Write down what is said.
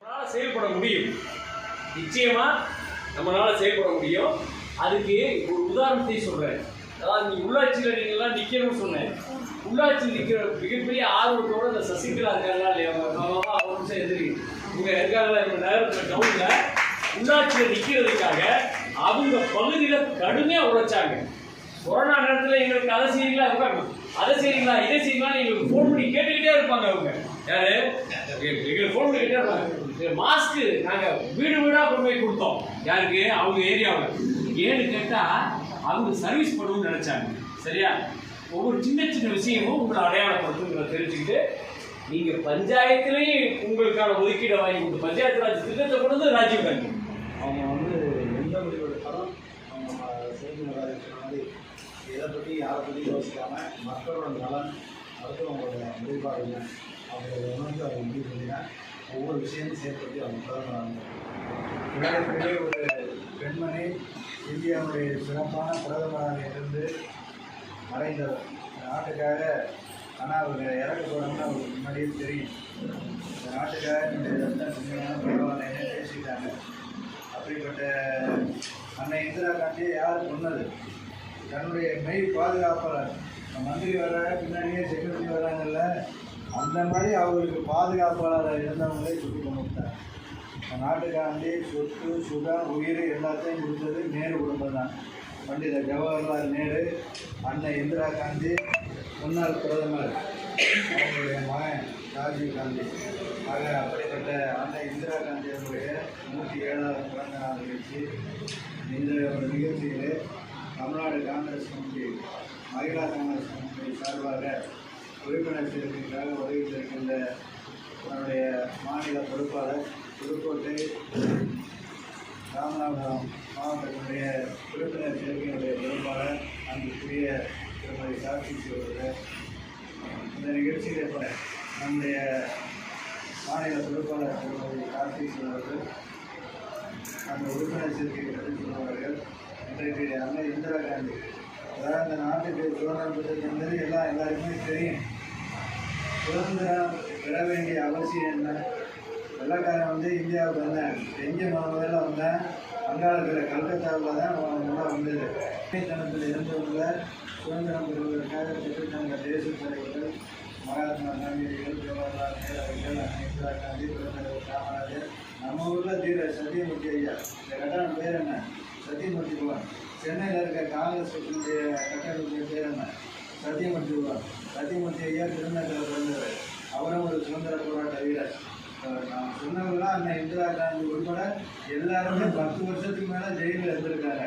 நம்மளால் செயல்பட முடியும். நிச்சயமாக நம்மளால் செயல்பட முடியும். அதுக்கு ஒரு உதாரணத்தை சொல்கிறேன். அதாவது நீ உள்ளாட்சியில் நீங்கள்லாம் நிற்கணும்னு சொன்னேன். உள்ளாட்சியில் நிற்கிற மிகப்பெரிய ஆர்வத்தோடு இந்த சசிகலா இருக்காங்களா இல்லையா, ஒரு நிமிஷம் எதிரி இவங்க இருக்காங்களா, இந்த நேரத்தில் டவுனில் உள்ளாட்சியில் நிற்கிறதுக்காக அவங்க பகுதியில் கடுமையாக உழைச்சாங்க. கொரோனா நேரத்தில் எங்களுக்கு அதை செய்றீங்களா இருப்பாங்க, அதை செய்றீங்களா இதை செய்யலாம் எங்களுக்கு ஃபோன் பண்ணி கேட்டுக்கிட்டே இருப்பாங்க. அவங்க யாரு எங்களுக்கு ஃபோன் பண்ணிக்கிட்டே இருப்பாங்க. மாஸ்க்கு நாங்கள் வீடு வீடாக கொண்டு போய் கொடுத்தோம். யாருக்கு? அவங்க ஏரியாவில். ஏன்னு கேட்டால் அவங்க சர்வீஸ் பண்ணணும்னு நினச்சாங்க. சரியா? ஒவ்வொரு சின்ன சின்ன விஷயமும் உங்களை அடையாளப்படுத்துங்கிறத தெரிஞ்சுக்கிட்டு நீங்கள் பஞ்சாயத்துலேயும் உங்களுக்கான ஒதுக்கீடை வாங்கி கொடுத்து பஞ்சாயத்து ராஜ் திட்டத்தை கொண்டு வந்து ராஜீவ் காந்தி அவங்க எந்த முடிவு எடுத்தாலும் அவங்க செய்தி மாதிரி இதை பற்றி யாரை பற்றி யோசிக்காமல் மக்களோட நலன் அடுத்தவங்களோட முடிவாடுங்க அவங்களோட உணர்ந்து அவங்க முடிவு பண்ணினா ஒவ்வொரு விஷயமும் செயல்படுத்தி அவங்க பிரதமராங்க. உலகத்திலே ஒரு பெண்மணி இந்தியாவுடைய சிறப்பான பிரதமராக இருந்து மறைந்தவர். நாட்டுக்காக ஆனால் அவர் இறக்க போகிறோம்னு அவருக்கு முன்னாடியே தெரியும். இந்த நாட்டுக்காக என்னுடைய ரத்தம் சின்னமான பரவாயில்லைன்னு பேசிட்டாங்க. அப்படிப்பட்ட அன்னை இந்திரா காந்தியை யார் சொன்னது? தன்னுடைய மெய் பாதுகாப்பாளர் மந்திரி வர்றாங்க, பின்னாடியே செக்யூரிட்டி வர்றாங்கல்ல, அந்த மாதிரி அவருக்கு பாதுகாப்பாளராக இருந்தவங்களே சுற்றி கொண்டு விட்டாங்க. நாட்டுக்காண்டி சொத்து சுகம் உயிர் எல்லாத்தையும் கொடுத்தது நேரு குடும்பம் தான். பண்டித ஜவஹர்லால் நேரு, அன்னை இந்திரா காந்தி, முன்னாள் பிரதமர் அவங்களுடைய மகன் ராஜீவ் காந்தி. ஆக அப்படிப்பட்ட அன்னை இந்திரா காந்தியினுடைய 107வது பிறந்த நாள் நிகழ்ச்சி. இந்த ஒரு நிகழ்ச்சியிலே தமிழ்நாடு காங்கிரஸ் கமிட்டி, மகிழா காங்கிரஸ் கமிட்டி சார்பாக உறுப்பினர் சேர்க்கைக்காக வருகின்றிருக்கின்ற நம்முடைய மாநில பொறுப்பாளர், புதுக்கோட்டை ராமநாதபுரம் மாவட்டத்தினுடைய உறுப்பினர் சேர்க்கையினுடைய பொறுப்பாளர் அங்குக்குரிய திருமதி சாட்சி அவர்கள், இந்த நிகழ்ச்சியில் நம்முடைய மாநில பொறுப்பாளர் திருமதி கார்த்திக் அவர்கள், அந்த உறுப்பினர் சேர்க்கை பற்றி சொல்பவர்கள். இன்றைக்கு அன்னை இந்திரா காந்தி, அதாவது இந்த நாட்டுக்கு சுதந்திரம் பெற்றது எல்லாருக்குமே தெரியும். சுதந்திரம் பெற வேண்டிய அவசியம் என்ன? வெள்ளக்காரன் இந்தியாவுக்கு வந்தேன், எங்கே முதல்ல வந்தேன், வங்காளத்தில் கல்கத்தாவில் தான் முதல்ல வந்தது. தனத்தில் இருந்தவங்க சுதந்திரம் பெறுவதற்காக பெற்றுத்தந்த தேச தலைவர்கள் மகாத்மா காந்தியடிகள், ஜவஹர்லால் நேரு அவர்கள், அன்னை இந்திரா காந்தி, பெருந்தலைவர் காமராஜர், நம்ம ஊரில் தீர சத்தியமூர்த்தி ஐயா. இந்த கட்டணம் பேர் என்ன? சத்தியமூர்த்தி பவன். சென்னையில் இருக்க காங்கிரஸ் கட்சியினுடைய கட்டணத்துடைய பேர் என்ன? சத்தியமூர்த்தி பவன். சத்தியமூர்த்தி ஐயா திருநகரில் பிறந்தவர். அவரும் ஒரு சுதந்திர போராட்ட வீரர். நான் சொன்னவங்களாம் அன்னை இந்திரா காந்தி உட்பட எல்லாருமே 10 வருஷத்துக்கு மேலே ஜெயிலில் இருந்திருக்காங்க.